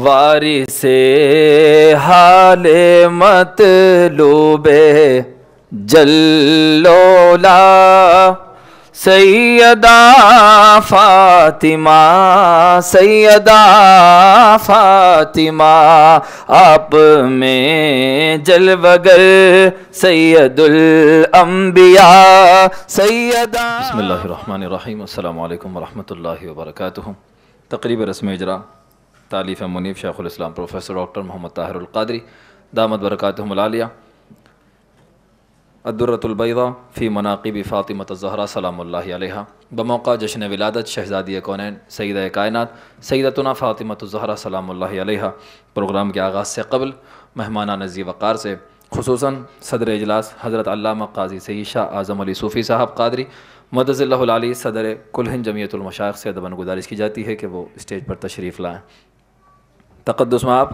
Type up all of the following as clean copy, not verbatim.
وارث حال مطلوب جلولا سیدہ فاطمہ آپ میں جلوگر سید الانبیاء سیدہ. بسم اللہ الرحمن الرحیم. السلام علیکم ورحمۃ اللہ وبرکاتہ. تقریب رسم اجرا تالیف منیب شیخ الاسلام پروفیسر ڈاکٹر محمد طاہر القادری دامت برکاتہم العالیہ. الدرۃ البیضاء فی مناقب فاطمہ الزہرا سلام اللہ علیہا بموقع جشن ولادت شہزادی کونین سیدہ کائنات سیدتنا فاطمہ الزہرا سلام اللہ علیہا. پروگرام کے آغاز سے قبل مہمانہ نزی وقار سے خصوصاً صدر اجلاس حضرت علامہ قاضی سید شاہ اعظم علی صوفی صاحب قادری مدظ اللہ العلی صدر کل ہند جمعیت المشائخ سے ادباً گزارش کی جاتی ہے کہ وہ اسٹیج پر تشریف لائیں. تقدس میں آپ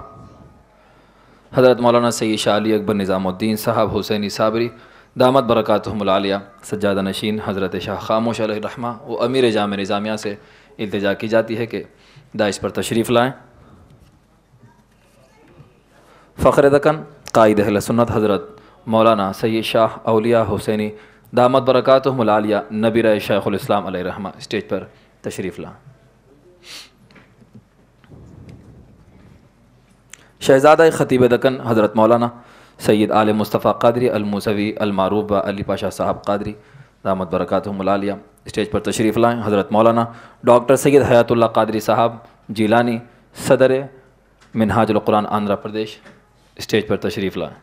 حضرت مولانا سید شاہ علی اکبر نظام الدین صاحب حسینی صابری دامت برکاتہم العالیہ سجادہ نشین حضرت شاہ خاموش علیہ الرحمہ و امیر جامع نظامیہ سے التجا کی جاتی ہے کہ داعش پر تشریف لائیں. فخر دکن قائد اہل سنت حضرت مولانا سید شاہ اولیاء حسینی دامت برکاتہم العالیہ نبیر شیخ الاسلام علیہ الرحمہ اسٹیج پر تشریف لائیں. شہزادہ خطیب دکن حضرت مولانا سید آل مصطفیٰ قادری الموسوی المعروف با علی پاشا صاحب قادری دامت برکاتہم العالیہ اسٹیج پر تشریف لائیں. حضرت مولانا ڈاکٹر سید حیات اللہ قادری صاحب جیلانی صدر منہاج القرآن آندھرا پردیش اسٹیج پر تشریف لائیں.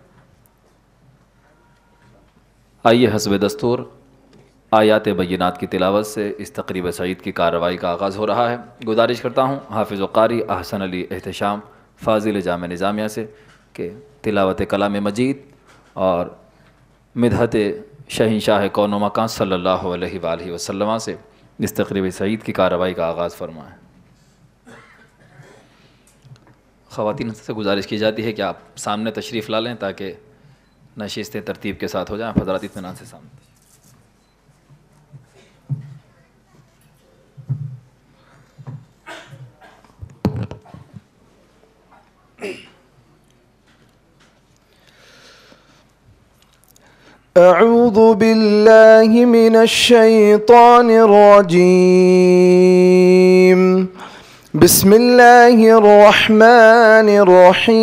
آئیے حسب دستور آیات بینات کی تلاوت سے اس تقریب سعید کی کارروائی کا آغاز ہو رہا ہے. گزارش کرتا ہوں حافظ و قاری احسن علی احتشام فاضل جامع نظامیہ سے کہ تلاوت کلام مجید اور مدحت شہنشاہ کون و مکان صلی اللہ علیہ وآلہ وسلم سے اس تقریب سعید کی کارروائی کا آغاز فرمائیں. خواتین سے گزارش کی جاتی ہے کہ آپ سامنے تشریف لا لیں تاکہ نشستیں ترتیب کے ساتھ ہو جائیں. حضرات اطمینان سے سامنے. اعوذ باللہ من الشیطان الرجیم بسم اللہ الرحمن الرحیم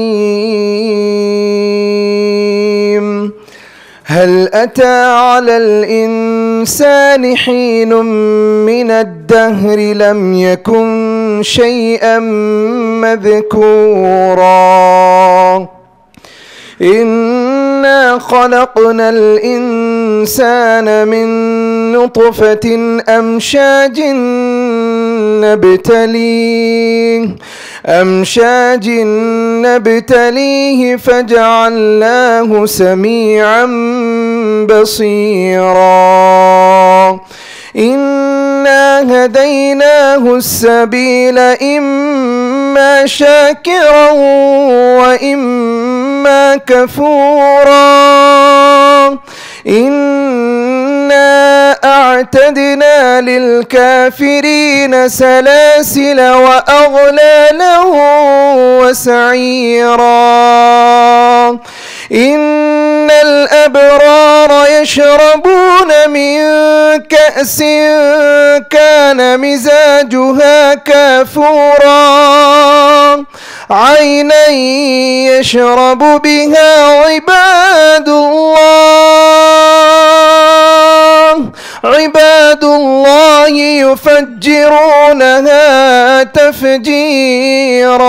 هل أتى على الإنسان حين من الدهر لم يكن شيئا مذكورا إنا خلقنا الإنسان من نطفة أمشاج نبتليه فجعلناه سميعا بصيرا إنا هديناه السبيل إما شاكرا وإما كفورا إنا أعتدنا للكافرين سلاسل وأغلالا وسعيرا إن الأبرار يشربون من كأس كان مزاجها كافورا عينا يشرب بها عباد الله يفجرونها تفجيرا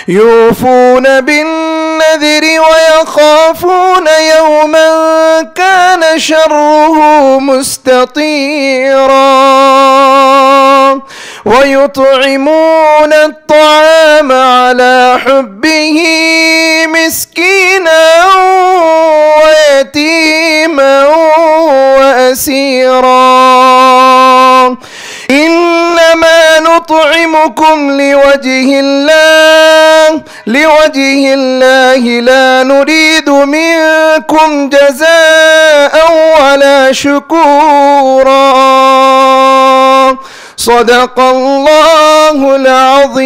يوفون بالنذر ويخافون يوما كان شره مستطيرا ويطعمون الطعام على حبه مسكينا ويتيما وأسيرا إنما نطعمكم لوجه الله لا نريد منكم جزاء ولا شكورا صدق اللہ العظیم۔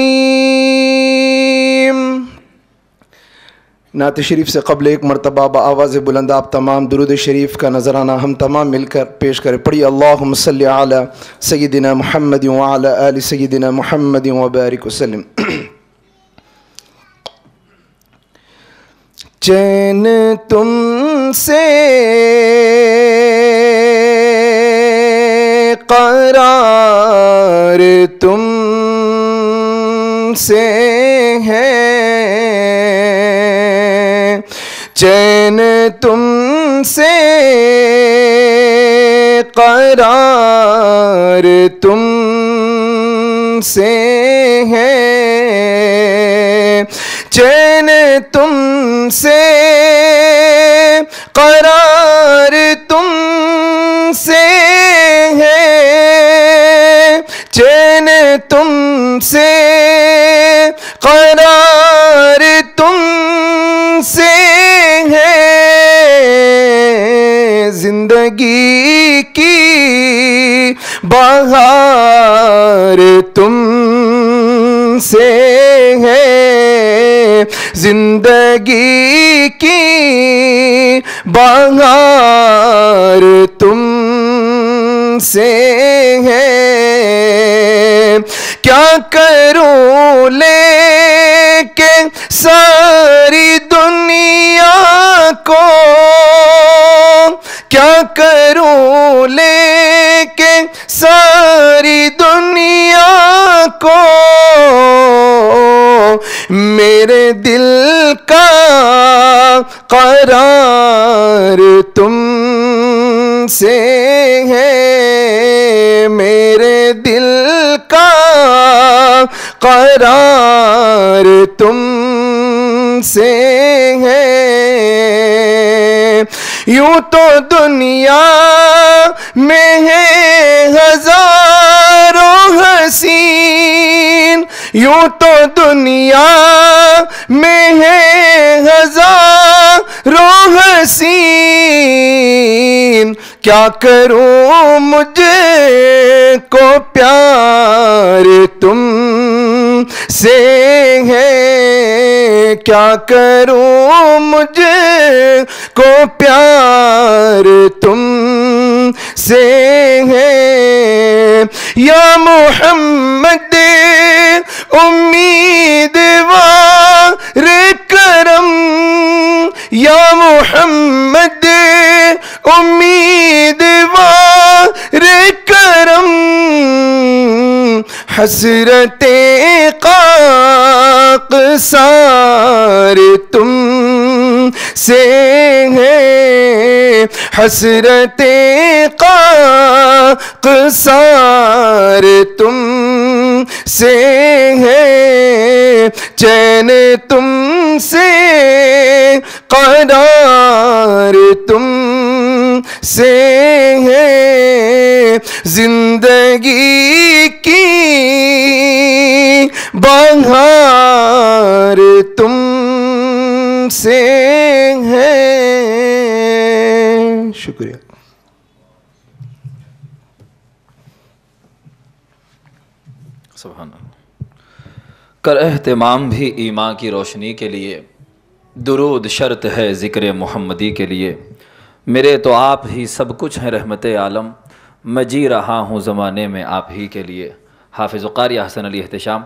نعت شریف سے قبل ایک مرتبہ بآواز بلند آپ تمام درود شریف کا نذرانہ ہم تمام مل کر پیش کریں۔ پڑھی اللہم صلی علی سیدنا محمد وعلی آل سیدنا محمد وبارک وسلم۔ چین تم سے قرار تم سے ہے، چین تم سے قرار تم سے ہے، چین تم سے قرار تم سے ہے، چین تم سے قرار تم سے ہے، زندگی کی بہار تم سے ہے، زندگی کی بہار تم سے ہے، کیا کروں لے کے ساری دنیا کو، کیا کروں لے کے ساری دنیا کو، میرے دل کا قرار تم سے ہے، میرے دل کا قرار تم سے ہے، یوں تو دنیا میں ہے ہزاروں حسین، یوں تو دنیا میں ہے ہزاروں حسین، کیا کروں مجھے کو پیار تم سے ہے، کیا کروں مجھے کو پیار تم سے ہے، یا محمد امیدوار کرم، یا محمد امیدوار کرم، حسرت خاکسار تم سے ہے، حسرت خاکسار تم سے ہے، چین تم سے قرار تم سے ہے، زندگی کی بہار تم سے ہے۔ شکریہ۔ سبحان اللہ۔ کر اہتمام بھی ایمان کی روشنی کے لیے، درود شرط ہے ذکر محمدی کے لیے، میرے تو آپ ہی سب کچھ ہیں رحمت عالم، میں جی رہا ہوں زمانے میں آپ ہی کے لیے۔ حافظ قاری حسن علی احتشام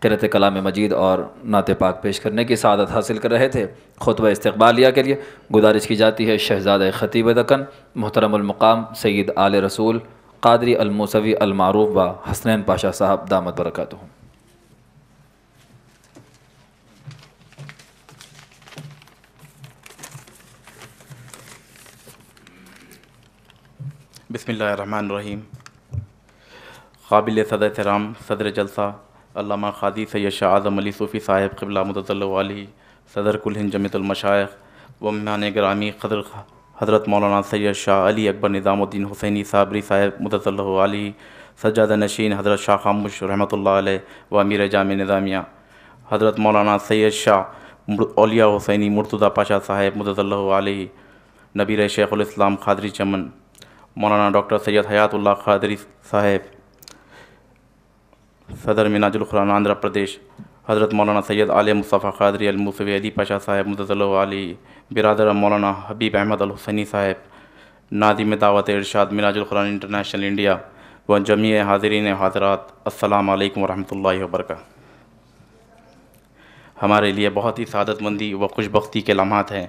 قرأت کلام مجید اور نعت پاک پیش کرنے کی سعادت حاصل کر رہے تھے۔ خطبہ استقبالیہ کے لیے گزارش کی جاتی ہے شہزادہ خطیب دکن محترم المقام سید آل رسول قادری الموسوی المعروف با حسنین پاشا صاحب دامت برکاتہم۔ بسم اللہ الرحمن الرحیم۔ قابل صدر احترام صدر جلسہ علامہ قاضی سید شاہ اعظم علی صوفی صاحب قبلہ مدد اللہ علیہ، صدر کل ہند جمعیت المشائخ و مہمان گرامی حضرت مولانا سید شاہ علی اکبر نظام الدین حسینی صابری صاحب مدد اللہ علیہ، سجادہ نشین حضرت شاہ خاموش رحمۃ اللہ علیہ و امیر جامع نظامیہ، حضرت مولانا سید شاہ اولیاء حسینی مرتضیٰ پاشا صاحب مدد اللہ علیہ، نبیر شیخ الاسلام قادری چمن، مولانا ڈاکٹر سید حیات اللہ قادری صاحب، صدر مناج القرآن آندھرا پردیش حضرت مولانا سید عالیہ مصطفیٰ قادری الموسوی علی پاشا صاحب مدد اللہ علی، برادر مولانا حبیب احمد الحسینی صاحب نادم دعوت ارشاد مناج القرآن انٹرنیشنل انڈیا و جمیع حاضرین حاضرات، السلام علیکم ورحمۃ اللہ وبرکاتہ۔ ہمارے لیے بہت ہی سعادت مندی و خوش بختی کے لمحات ہیں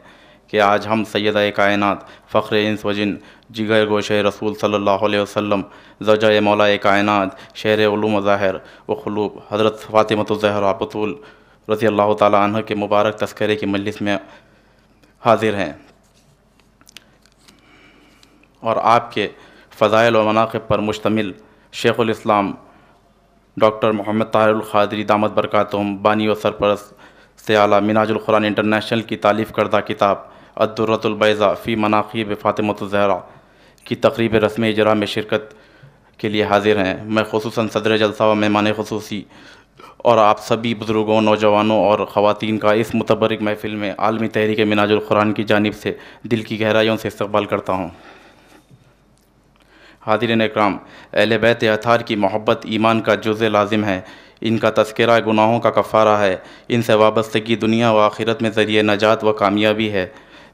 کہ آج ہم سیدہ کائنات، فخر انس و جن، جگر گوشہ رسول صلی اللہ علیہ وسلم، زوجہ مولا کائنات، شہر علوم و ظاہر و قلوب، حضرت فاطمۃ الزہرا بطول رضی اللہ تعالیٰ عنہ کے مبارک تذکرے کی مجلس میں حاضر ہیں، اور آپ کے فضائل و مناقب پر مشتمل شیخ الاسلام ڈاکٹر محمد طاہر القادری دامت برکاتہم، بانی و سرپرست سے اعلیٰ مناج القرآن انٹرنیشنل کی تالیف کردہ کتاب الدرۃ البیضاء فی مناقب فاطمۃ الزہرا کی تقریب رسم اجرا میں شرکت کے لیے حاضر ہیں۔ میں خصوصاً صدر جلسہ و مہمان خصوصی اور آپ سبھی بزرگوں، نوجوانوں اور خواتین کا اس متبرک محفل میں عالمی تحریک مناج القرآن کی جانب سے دل کی گہرائیوں سے استقبال کرتا ہوں۔ حاضرین اکرام، اہل بیت اطہار کی محبت ایمان کا جزء لازم ہے، ان کا تذکرہ گناہوں کا کفارہ ہے، ان سے وابستگی دنیا و آخرت میں ذریعہ نجات و کامیابی ہے۔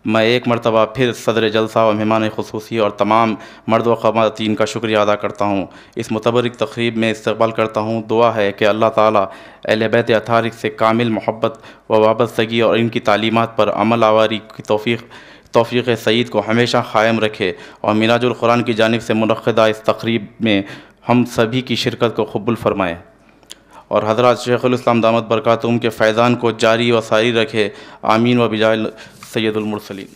میں ایک مرتبہ پھر صدر جلسہ و مہمان خصوصی اور تمام مرد و خواتین کا شکریہ ادا کرتا ہوں، اس متبرک تقریب میں استقبال کرتا ہوں۔ دعا ہے کہ اللہ تعالیٰ اہل بیت اطہار سے کامل محبت و وابستگی اور ان کی تعلیمات پر عمل آوری کی توفیق سعید کو ہمیشہ قائم رکھے، اور مناج القرآن کی جانب سے منعقدہ اس تقریب میں ہم سبھی کی شرکت کو قبول فرمائے، اور حضرات شیخ الاسلام دامت برکاتہم کے فیضان کو جاری و ساری رکھے، آمین و بجائے سید المرسلین۔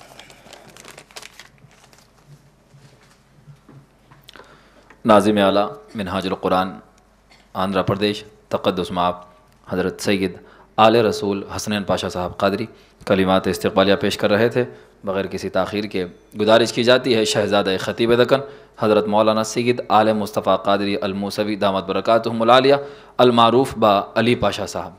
ناظم اعلیٰ منہاج القرآن آندھرا پردیش تقدس مآب حضرت سید آل رسول حسنین پاشا صاحب قادری کلمات استقبالیہ پیش کر رہے تھے۔ بغیر کسی تاخیر کے گزارش کی جاتی ہے شہزادہ خطیب دکن حضرت مولانا سید آل مصطفیٰ قادری الموسوی دامت برکاتہم العالیہ المعروف با علی پاشا صاحب۔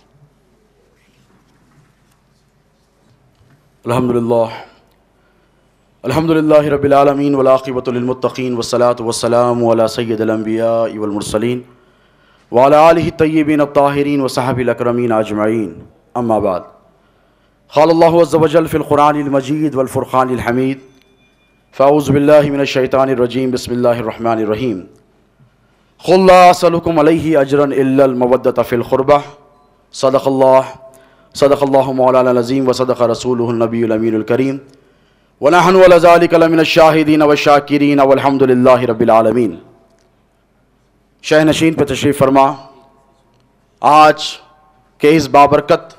الحمدللہ رب العالمین والعاقبۃ للمتقین والصلاة والسلام علی سید الانبیاء والمرسلین وعلی آلہ الطیبین الطاہرین وصحبہ الاکرمین اجمعین، اما بعد۔ قال اللہ عز وجل فی القرآن المجید والفرقان الحمید، فاعوذ باللہ من الشیطان الرجیم، بسم اللہ الرحمن الرحیم۔ قل لا اسألکم علیہ اجرا الا المودۃ فی القربہ، صدق اللہ مولانا العظیم وصدق رسولہ النبی الامین الکریم، ونحن علی ذلک لمن الشاہدین والشاکرین والحمد للہ رب العالمین۔ شہ نشین پہ تشریف فرما، آج کے اس بابرکت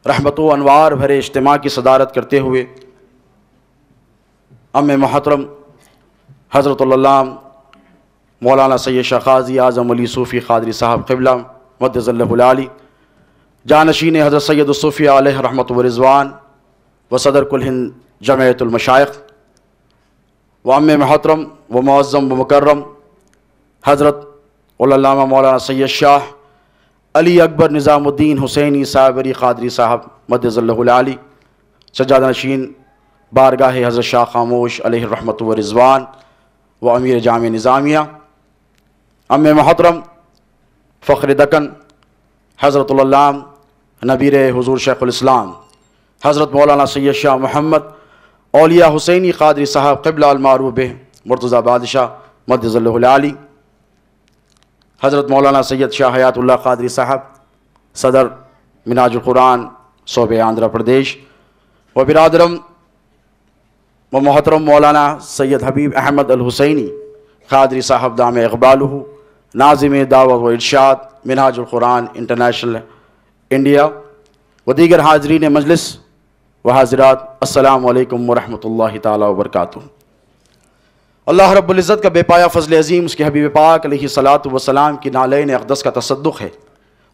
رحمت و انوار بھرے اجتماع کی صدارت کرتے ہوئے ام محترم حضرت اللہ مولانا سید شاہ قاضی اعظم علی صوفی قادری صاحب قبلہ مدظ اللہ العالی، جانشین حضرت سید الصوفیہ علیہ رحمت و رضوان و صدر کل ہند جمعیت المشائخ، و ام محترم و معظم و مکرم حضرت علامہ مولانا سید شاہ علی اکبر نظام الدین حسینی صابری قادری صاحب مدظ اللہ العالی، سجادہ نشین بارگاہ حضرت شاہ خاموش علیہ رحمت و رضوان و امیر جامع نظامیہ، ام محترم فخر دکن حضرت العلام نبیر حضور شیخ الاسلام حضرت مولانا سید شاہ محمد اولیاء حسینی قادری صاحب قبلہ المعروف بہ مرتضیٰ بادشاہ مدظ اللہ العالی، حضرت مولانا سید شاہ حیات اللہ قادری صاحب صدر مناج القرآن صوبہ آندھرا پردیش، و برادرم و محترم مولانا سید حبیب احمد الحسینی قادری صاحب دام اقبالہ ناظم دعوت و ارشاد منہاج القرآن انٹرنیشنل انڈیا، و دیگر حاضرین مجلس و حاضرات، السلام علیکم ورحمۃ اللہ تعالیٰ وبرکاتہ۔ اللہ رب العزت کا بے پایا فضل عظیم، اس کے حبیب پاک علیہ الصلاۃ والسلام کی نالین اقدس کا تصدق ہے،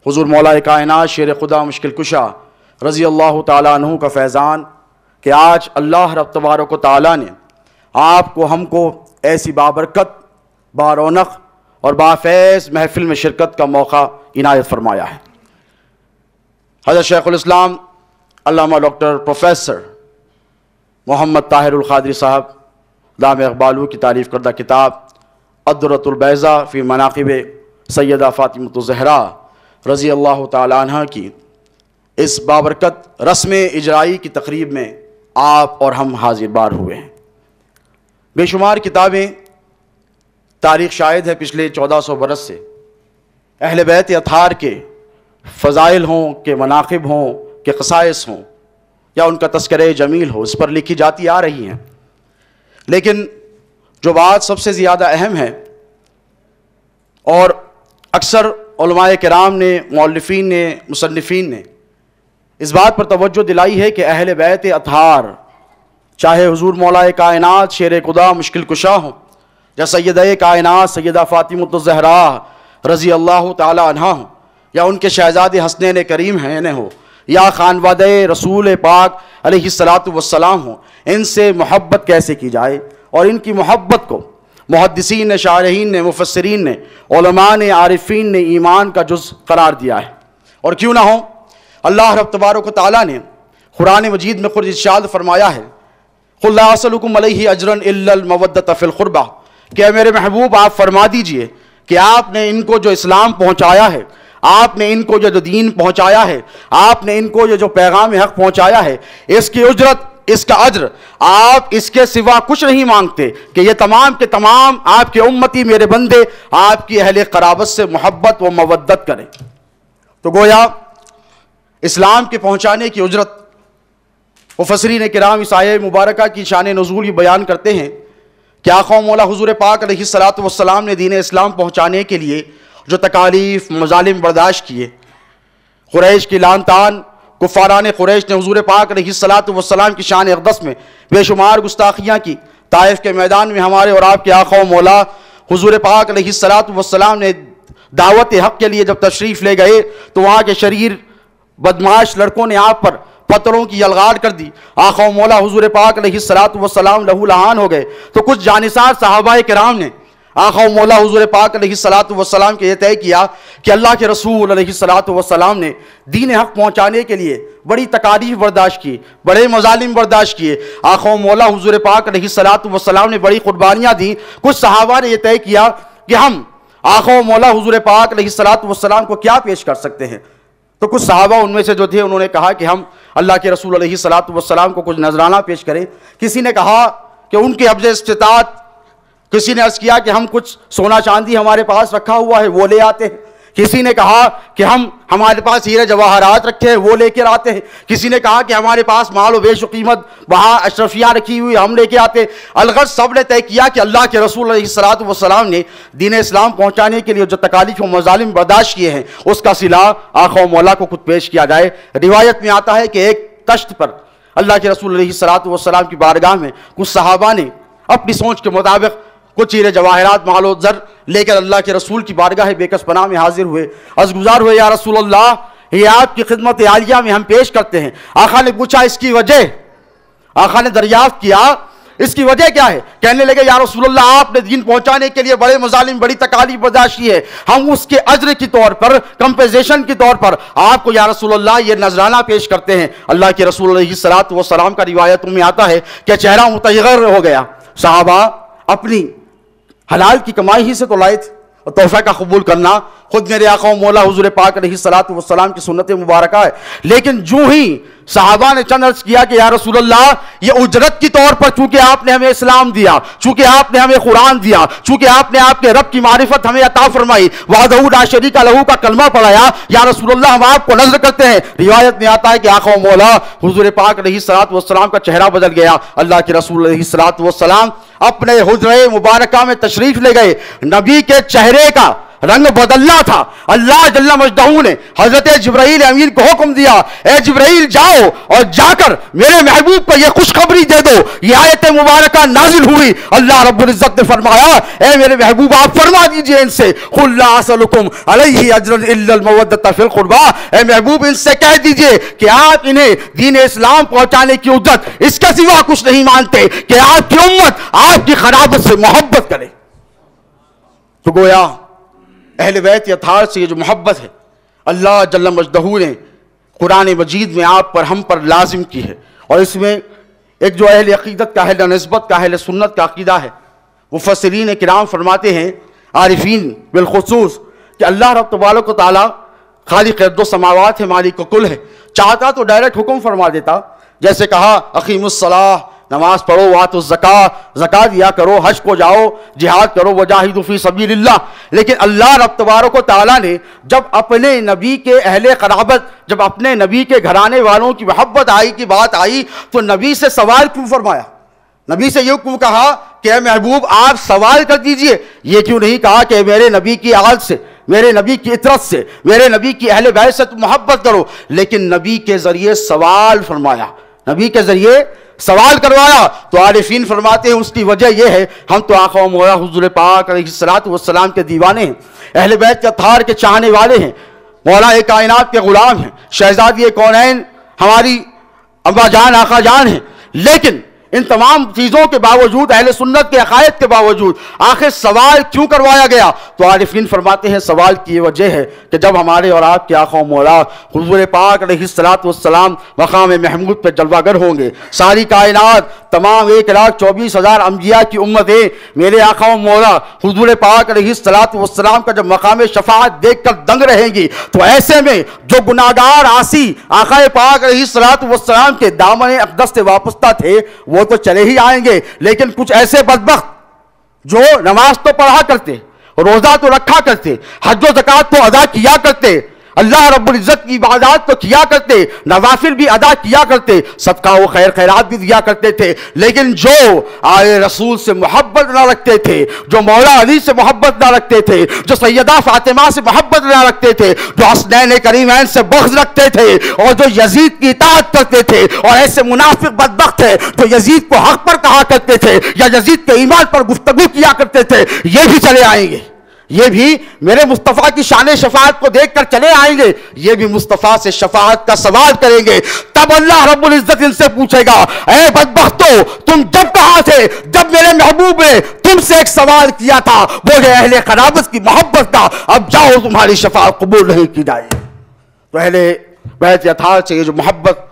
حضور مولا کائنات شیر خدا مشکل کشا رضی اللہ تعالیٰ عنہ کا فیضان کہ آج اللہ رب تبارک و تعالیٰ نے آپ کو ہم کو ایسی بابرکت، بارونق اور بافیض محفل میں شرکت کا موقع عنایت فرمایا ہے۔ حضرت شیخ الاسلام علامہ ڈاکٹر پروفیسر محمد طاہر القادری صاحب دام اقبالو کی تعریف کردہ کتاب الدرۃ البیضاء فی مناقب سیدہ فاطمۃ الزہرا رضی اللہ تعالی عنہ کی اس بابرکت رسم اجرائی کی تقریب میں آپ اور ہم حاضر بار ہوئے ہیں۔ بے شمار کتابیں تاریخ شاہد ہے پچھلے 1400 برس سے اہل بیت اطہار کے فضائل ہوں، کہ مناقب ہوں، کہ خصائص ہوں، یا ان کا تذکرہ جمیل ہو، اس پر لکھی جاتی آ رہی ہیں۔ لیکن جو بات سب سے زیادہ اہم ہے اور اکثر علماء کرام نے، مؤلفین نے، مصنفین نے اس بات پر توجہ دلائی ہے کہ اہل بیت اطہار، چاہے حضور مولا کائنات شیر خدا مشکل کشا ہوں، یا سیدہ کائنات سیدہ فاطمۃ الزہرا رضی اللہ تعالی عنہ ہوں، یا ان کے شہزادے حسنین کریم ہیں ہو، یا خانوادہ رسول پاک علیہ السلام ہوں، ان سے محبت کیسے کی جائے، اور ان کی محبت کو محدثین نے، شارحین نے، مفسرین نے، علماء نے، عارفین نے ایمان کا جز قرار دیا ہے۔ اور کیوں نہ ہو، اللہ رب تبارک و تعالیٰ نے قرآن مجید میں خود ارشاد فرمایا ہے، قُلْ لَا أَسْأَلُكُمْ عَلَيْهِ أَجْرًا إِلَّا الْمَوَدَّةَ فِي الْقُرْبَى، کہ اے میرے محبوب آپ فرما دیجئے کہ آپ نے ان کو جو اسلام پہنچایا ہے، آپ نے ان کو جو دین پہنچایا ہے، آپ نے ان کو جو پیغام حق پہنچایا ہے، اس کی اجرت، اس کا اجر آپ اس کے سوا کچھ نہیں مانگتے کہ یہ تمام کے تمام آپ کے امتی، میرے بندے آپ کی اہل قرابت سے محبت و مودت کریں۔ تو گویا اسلام کے پہنچانے کی اجرت مفسرین کرام اس آیہ مبارکہ کی شان نزول یہ بیان کرتے ہیں کہ آقا و مولا حضور پاک علیہ السلام نے دین اسلام پہنچانے کے لیے جو تکالیف، مظالم برداشت کیے، قریش کی لعن طعن، کفاران قریش نے حضور پاک علیہ السلام کی شان اقدس میں بے شمار گستاخیاں کی۔ طائف کے میدان میں ہمارے اور آپ کے آقا و مولا حضور پاک علیہ السلام نے دعوت حق کے لیے جب تشریف لے گئے تو وہاں کے شریر بدماش لڑکوں نے آپ پر پتھروں کی یلغار کر دی۔ آقا و مولا حضور پاک علیہ السلام لہو لہان ہو گئے تو کچھ جانثار صحابہ کرام نے آقا و مولا حضور پاک علیہ السلام کے یہ طے کیا کہ اللہ کے رسول علیہ السلام نے دین حق پہنچانے کے لیے بڑی تکالیف برداشت کی، بڑے مظالم برداشت کیے۔ آقا و مولا حضور پاک علیہ السلام نے بڑی قربانیاں دیں۔ کچھ صحابہ نے یہ طے کیا کہ ہم آقا و مولا حضور پاک علیہ السلام کو کیا پیش کر سکتے ہیں۔ تو کچھ صحابہ ان میں سے جو تھے انہوں نے کہا کہ ہم اللہ کے رسول علیہ السلام کو کچھ نذرانہ پیش کریں۔ کسی نے کہا کہ ان کے حفظ استطاعت، کسی نے عرض کیا کہ ہم کچھ سونا چاندی ہمارے پاس رکھا ہوا ہے وہ لے آتے ہیں۔ کسی نے کہا کہ ہمارے پاس ہیرے جواہرات رکھے ہیں وہ لے کر آتے ہیں۔ کسی نے کہا کہ ہمارے پاس مال و بیش و قیمت وہاں اشرفیاں رکھی ہوئی ہم لے کے آتے ہیں۔ الغرض سب نے طے کیا کہ اللہ کے رسول علیہ السلام نے دین اسلام پہنچانے کے لیے جو تکالیف و مظالم برداشت کیے ہیں اس کا صلہ آقا و مولا کو خود پیش کیا جائے۔ روایت میں آتا ہے کہ ایک تشت پر اللہ کے رسول علیہ السلام کی بارگاہ میں کچھ صحابہ نے اپنی سوچ کے مطابق کچھ ہیرے جواہرات، مال و زر لے کر اللہ کے رسول کی بارگاہ بے کس پناہ میں حاضر ہوئے، عرض گزار ہوئے، یا رسول اللہ یہ آپ کی خدمت عالیہ میں ہم پیش کرتے ہیں۔ آقا نے پوچھا اس کی وجہ، آقا نے دریافت کیا اس کی وجہ کیا ہے؟ کہنے لگے یا رسول اللہ آپ نے دین پہنچانے کے لیے بڑے مظالم، بڑی تکالیف برداشت کی ہے، ہم اس کے اجر کی طور پر، کمپنسیشن کی طور پر آپ کو یا رسول اللہ یہ نذرانہ پیش کرتے ہیں۔ اللہ کے رسول علیہ السلام کا روایتوں میں آتا ہے کہ چہرہ متغیر ہو گیا۔ صحابہ اپنی حلال کی کمائی ہی سے تو لائے تھے، اور تحفہ کا قبول کرنا خود میرے آقا و مولا حضور پاک علیہ السلام کی سنت مبارکہ ہے۔ لیکن جو ہی صحابہ نے چند عرض کیا کہ یا رسول اللہ یہ اجرت کی طور پر چونکہ آپ نے ہمیں اسلام دیا، چونکہ آپ نے ہمیں قرآن دیا، چونکہ آپ نے آپ کے رب کی معرفت ہمیں عطا فرمائی، وحدہ لا شریک لہ کا کلمہ پڑھایا، یا رسول اللہ ہم آپ کو نذر کرتے ہیں۔ روایت میں آتا ہے کہ آقا و مولا حضور پاک علیہ السلام کا چہرہ بدل گیا۔ اللہ کے رسول علیہ السلام اپنے حجرہ مبارکہ میں تشریف لے گئے، نبی کے چہرے کا رنگ بدلنا تھا۔ اللہ جل مجدہ نے حضرت جبرائیل امین کو حکم دیا، اے جبرائیل جاؤ اور جا کر میرے محبوب کو یہ خوشخبری دے دو، یہ آیت مبارکہ نازل ہوئی۔ اللہ رب العزت نے فرمایا اے میرے محبوب آپ فرما دیجئے ان سے، قُلْ لَا أَسْأَلُكُمْ عَلَيْهِ أَجْرًا إِلَّا الْمَوَدَّةَ فِي الْقُرْبَى، اے محبوب ان سے کہہ دیجئے کہ آپ انہیں دین اسلام پہنچانے کی اجرت اس کے سوا کچھ نہیں مانتے کہ آپ کی امت آپ کی قرابت سے محبت کرے۔ تو گویا اہل بیت اطہار سے یہ جو محبت ہے اللہ جل مجدہ نے قرآن مجید میں آپ پر، ہم پر لازم کی ہے، اور اس میں ایک جو اہل عقیدت کا، اہل نسبت کا، اہل سنت کا عقیدہ ہے، مفسرین کرام فرماتے ہیں، عارفین بالخصوص، کہ اللہ رب تبارک و تعالیٰ خالق ارض و سماوات ہے، مالک کل ہے، چاہتا تو ڈائریکٹ حکم فرما دیتا، جیسے کہا اقیم الصلاۃ، نماز پڑھو، وآتوا الزکاۃ، زکات دیا کرو، حج کو جاؤ، جہاد کرو، وجاہدوا فی سبیل اللہ. لیکن اللہ رب تبارک و تعالیٰ نے جب اپنے نبی کے اہل قرابت، جب اپنے نبی کے گھرانے والوں کی محبت کی بات آئی تو نبی سے سوال کیوں فرمایا؟ نبی سے یہ کیوں کہا کہ اے محبوب آپ سوال کر دیجئے؟ یہ کیوں نہیں کہا کہ میرے نبی کی آل سے، میرے نبی کی اطرت سے، میرے نبی کی اہل بیت سے تم محبت کرو؟ لیکن نبی کے ذریعے سوال فرمایا، نبی کے ذریعے سوال کروایا. تو عارفین فرماتے ہیں اس کی وجہ یہ ہے، ہم تو آقا و مولا حضور پاک علیہ الصلوۃ والسلام کے دیوانے ہیں، اہل بیت کے اطہار کے چاہنے والے ہیں، مولا کائنات کے غلام ہیں، شہزادی کونین ہماری ابا جان آقا جان ہیں. لیکن ان تمام چیزوں کے باوجود، اہل سنت کے عقائد کے باوجود آخر سوال کیوں کروایا گیا؟ تو عارفین فرماتے ہیں سوال کی یہ وجہ ہے کہ جب ہمارے اور آپ کے آقا و مولا حضور پاک علیہ الصلوۃ والسلام مقام محمود پہ جلوہ گر ہوں گے، ساری کائنات تمام 1,24,000 انبیاء کی امتیں میرے آقا و مولا حضور پاک علیہ الصلوۃ والسلام کا جب مقام شفاعت دیکھ کر دنگ رہیں گی، تو ایسے میں جو گناہگار عاصی آقا پاک علیہ الصلوۃ والسلام کے دامن اقدس سے وابستہ تھے وہ تو چلے ہی آئیں گے، لیکن کچھ ایسے بدبخت جو نماز تو پڑھا کرتے، روزہ تو رکھا کرتے، حج و زکات تو ادا کیا کرتے، اللہ رب العزت کی عبادات تو کیا کرتے، نوافل بھی ادا کیا کرتے، صدقہ و خیر خیرات بھی دیا کرتے تھے، لیکن جو آئے رسول سے محبت نہ رکھتے تھے، جو مولا علی سے محبت نہ رکھتے تھے، جو سیدہ فاطمہ سے محبت نہ رکھتے تھے، جو حسنین کریمین سے بغض رکھتے تھے، اور جو یزید کی اطاعت کرتے تھے، اور ایسے منافق بدبخت ہیں جو یزید کو حق پر کہا کرتے تھے یا یزید کے ایمان پر گفتگو کیا کرتے تھے، یہ بھی چلے آئیں گے، یہ بھی میرے مصطفیٰ کی شان شفاعت کو دیکھ کر چلے آئیں گے، یہ بھی مصطفیٰ سے شفاعت کا سوال کریں گے. تب اللہ رب العزت ان سے پوچھے گا اے بدبختو تم جب کہاں تھے جب میرے محبوب نے تم سے ایک سوال کیا تھا، وہ ہے اہل قرابت کی محبت کا، اب جاؤ تمہاری شفاعت قبول نہیں کی جائے. تو اہل بیت اطہار سے یہ جو محبت،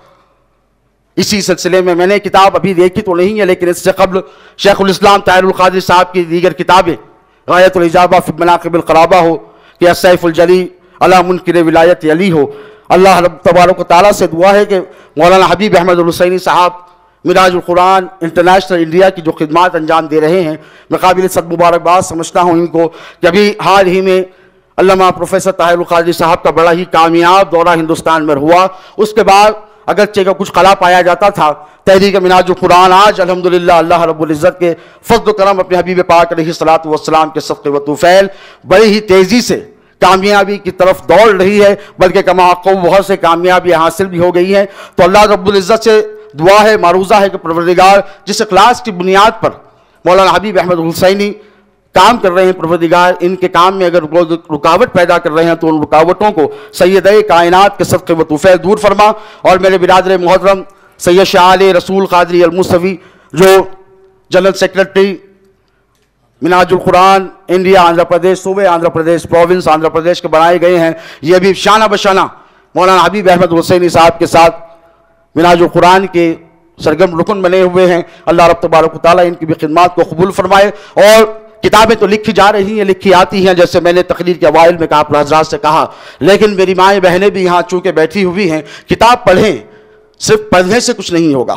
اسی سلسلے میں نے کتاب ابھی دیکھی تو نہیں ہے لیکن اس سے قبل شیخ الاسلام طاہر القادری صاحب کی دیگر کتابیں غایت الاجابہ فی مناقب القرابہ ہو یا السیف الجلی علی منکر ولایت علی ہو، اللہ رب تبارک و تعالیٰ سے دعا ہے کہ مولانا حبیب احمد الحسینی صاحب معراج القرآن انٹرنیشنل انڈیا کی جو خدمات انجام دے رہے ہیں، میں قابل صد مبارکباد سمجھتا ہوں ان کو کہ ابھی حال ہی میں علامہ پروفیسر طاہر القادری صاحب کا بڑا ہی کامیاب دورہ ہندوستان میں ہوا. اس کے بعد اگرچہ کا کچھ خلا پایا جاتا تھا، تحریک منہاج القرآن آج الحمدللہ اللہ رب العزت کے فضل و کرم اپنے حبیب پاک علیہ الصلوۃ والسلام کے صدقے و طفیل بڑی ہی تیزی سے کامیابی کی طرف دوڑ رہی ہے، بلکہ کما بہت سے کامیابی حاصل بھی ہو گئی ہیں. تو اللہ رب العزت سے دعا ہے، معروضہ ہے کہ پروردگار جس اخلاص کی بنیاد پر مولانا حبیب احمد الحسینی کام کر رہے ہیں، پروردگار ان کے کام میں اگر رکاوٹ پیدا کر رہے ہیں تو ان رکاوٹوں کو سید کائنات کے صدقے و طفیل دور فرما. اور میرے برادر محترم سید شاہ علی رسول قادری الموسوی جو جنرل سیکرٹری منہاج القرآن انڈیا آندھرا پردیش صوبے، آندھرا پردیش پروونس آندھرا پردیش کے بنائے گئے ہیں، یہ بھی شانہ بشانہ مولانا حبیب احمد حسینی صاحب کے ساتھ منہاج القرآن کے سرگرم رکن بنے ہوئے ہیں. اللہ رب تبارک و تعالیٰ ان کی بھی خدمات کو قبول فرمائے. اور کتابیں تو لکھی جا رہی ہیں، لکھی آتی ہیں، جیسے میں نے تقریر کے اوائل میں آپ حضرات سے کہا، لیکن میری مائیں بہنیں بھی یہاں چونکہ بیٹھی ہوئی ہیں، کتاب پڑھیں، صرف پڑھنے سے کچھ نہیں ہوگا.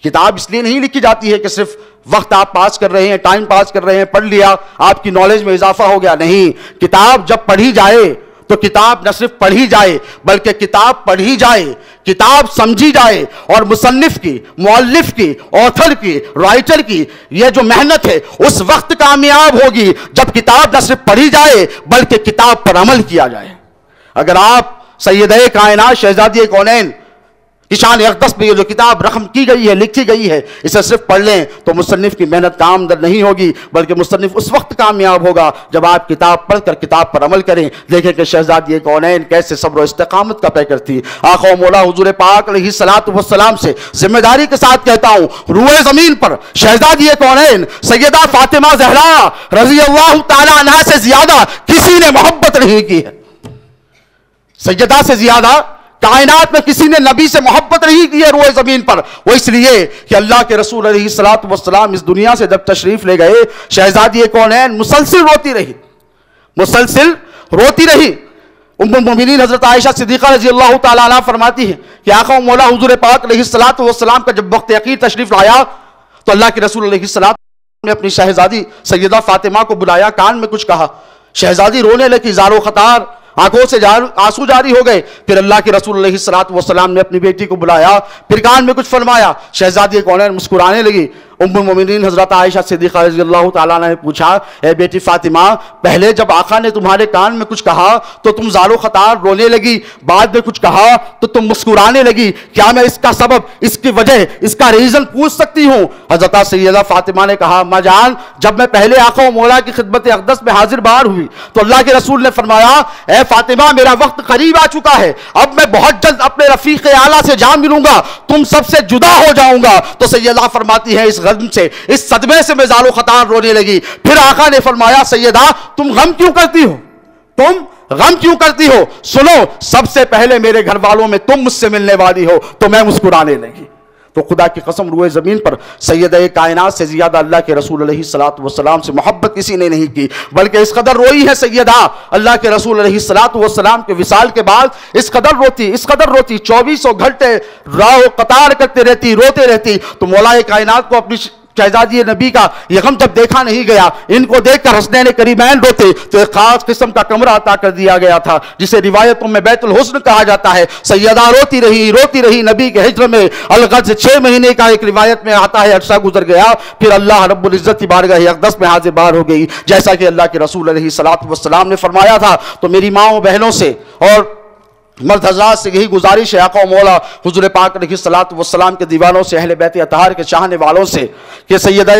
کتاب اس لیے نہیں لکھی جاتی ہے کہ صرف وقت آپ پاس کر رہے ہیں، ٹائم پاس کر رہے ہیں، پڑھ لیا آپ کی نالج میں اضافہ ہو گیا، نہیں. کتاب جب پڑھی جائے تو کتاب نہ صرف پڑھی جائے بلکہ کتاب پڑھی جائے، کتاب سمجھی جائے، اور مصنف کی، مؤلف کی، آتھر کی، رائٹر کی یہ جو محنت ہے اس وقت کامیاب ہوگی جب کتاب نہ صرف پڑھی جائے بلکہ کتاب پر عمل کیا جائے. اگر آپ سیدہ کائنات شہزادی کونین کی شان اقدس میں یہ جو کتاب رقم کی گئی ہے، لکھی گئی ہے، اسے صرف پڑھ لیں تو مصنف کی محنت کام در نہیں ہوگی، بلکہ مصنف اس وقت کامیاب ہوگا جب آپ کتاب پڑھ کر کتاب پر عمل کریں. دیکھیں کہ شہزادی کونین کیسے صبر و استقامت کا پیکر تھی. آقا و مولا حضور پاک علیہ الصلوۃ والسلام سے ذمہ داری کے ساتھ کہتا ہوں، روئے زمین پر شہزادی کونین سیدہ فاطمہ زہرا رضی اللہ تعالی عنہا سے زیادہ کسی نے محبت نہیں کی ہے. سیدہ سے زیادہ کائنات میں کسی نے نبی سے محبت نہیں کی ہے روئے زمین پر. وہ اس لیے کہ اللہ کے رسول علیہ الصلوۃ والسلام اس دنیا سے جب تشریف لے گئے، شہزادی کونین مسلسل روتی رہی، مسلسل روتی رہی۔ ام المومنین حضرت عائشہ صدیقہ رضی اللہ تعالیٰ عنہ فرماتی ہیں کہ آقا و مولا حضور پاک علیہ السلام کا جب وقت عقید تشریف لایا تو اللہ کے رسول علیہ السلام نے اپنی شہزادی سیدہ فاطمہ کو بلایا، کان میں کچھ کہا، شہزادی رونے لگی، زار و خطار، آنکھوں سے آنسو جاری ہو گئے۔ پھر اللہ کے رسول علیہ السلام نے اپنی بیٹی کو بلایا، پھر کان میں کچھ فرمایا، شہزادی کونین مسکرانے لگی۔ ام المومنین حضرت عائشہ صدیقہ رضی اللہ تعالیٰ نے پوچھا، اے بیٹی فاطمہ، پہلے جب آقا نے تمہارے کان میں کچھ کہا تو تم زار و خطار رونے لگی، بعد میں کچھ کہا تو تم مسکرانے لگی، کیا میں اس کا سبب، اس کی وجہ، اس کا ریزن پوچھ سکتی ہوں؟ حضرت سیدہ فاطمہ نے کہا، اماں جان، جب میں پہلے آقا و مولا کی خدمت اقدس میں حاضر بار ہوئی تو اللہ کے رسول نے فرمایا، اے فاطمہ، میرا وقت قریب آ چکا ہے، اب میں بہت جلد اپنے رفیق اعلیٰ سے جا ملوں گا، تم سب سے جدا ہو جاؤں گا۔ تو سیدہ فرماتی ہے، اس غم سے، اس صدمے سے میں زار و خطار رونے لگی۔ پھر آقا نے فرمایا، سیدہ تم غم کیوں کرتی ہو؟ تم غم کیوں کرتی ہو؟ سنو، سب سے پہلے میرے گھر والوں میں تم مجھ سے ملنے والی ہو۔ تو میں مسکرانے لگی۔ تو خدا کی قسم، روئے زمین پر سیدہ کائنات سے زیادہ اللہ کے رسول علیہ السلام سے محبت کسی نے نہیں کی، بلکہ اس قدر روئی ہے سیدہ اللہ کے رسول علیہ السلام کے وصال کے بعد، اس قدر روتی 24 گھنٹے راہ و قطار کرتے رہتی، روتے رہتی۔ تو مولا کائنات کو اپنی شہزادی نبی کا یہ غم جب دیکھا نہیں گیا، ان کو دیکھ کر حسنین کریمین روتے، تو ایک خاص قسم کا کمرہ عطا کر دیا گیا تھا جسے روایتوں میں بیت الحسن کہا جاتا ہے۔ سیدہ روتی رہی نبی کے ہجر میں، الغرض 6 مہینے کا ایک روایت میں آتا ہے عرصہ گزر گیا، پھر اللہ رب العزت کی بارگاہ اقدس میں حاضر بار ہو گئی، جیسا کہ اللہ کے رسول علیہ السلام نے فرمایا تھا۔ تو میری ماں و بہنوں سے اور مرد حضرات سے یہی گزارش ہے، آقا و مولا حضور پاک علیہ السلام کے دیوانوں سے، اہل بیت اطہار کے چاہنے والوں سے، کہ سیدہ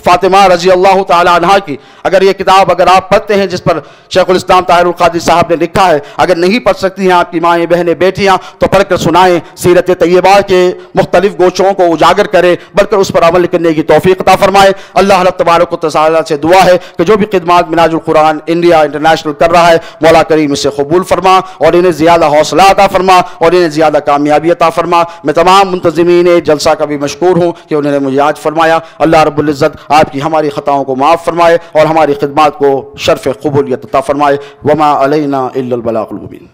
فاطمہ رضی اللہ تعالی عنہا کی اگر یہ کتاب اگر آپ پڑھتے ہیں جس پر شیخ الاسلام طاہر القادری صاحب نے لکھا ہے، اگر نہیں پڑھ سکتی ہیں آپ کی مائیں بہنیں بیٹیاں تو پڑھ کر سنائیں، سیرت طیبہ کے مختلف گوشوں کو اجاگر کریں، بلکہ اس پر عمل کرنے کی توفیق عطا فرمائے۔ اللہ رب تبارک و تعالی سے دعا ہے کہ جو بھی خدمات منہاج القرآن انڈیا انٹرنیشنل کر رہا ہے، مولا کریم اسے قبول فرما اور انہیں زیادہ حوصلہ عطا فرما اور انہیں زیادہ کامیابی عطا فرما۔ میں تمام منتظمین جلسہ کا بھی مشکور ہوں کہ انہوں نے مجھے آج فرمایا۔ اللہ رب العزت آپ کی ہماری خطاؤں کو معاف فرمائے اور ہماری خدمات کو شرف قبولیت عطا فرمائے۔ وما علینا الا البلاغ المبین۔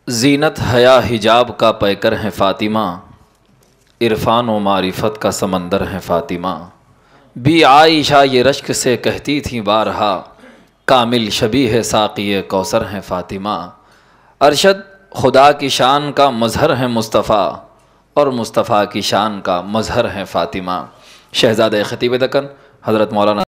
زینت حیا حجاب کا پیکر ہے فاطمہ، عرفان و معرفت کا سمندر ہے فاطمہ۔ بی عائشہ یہ رشک سے کہتی تھیں بارہا، کامل شبیہ ساقی کوثر ہیں فاطمہ۔ ارشد خدا کی شان کا مظہر ہے مصطفیٰ، اور مصطفیٰ کی شان کا مظہر ہے فاطمہ۔ شہزادہ خطیب دکن حضرت مولانا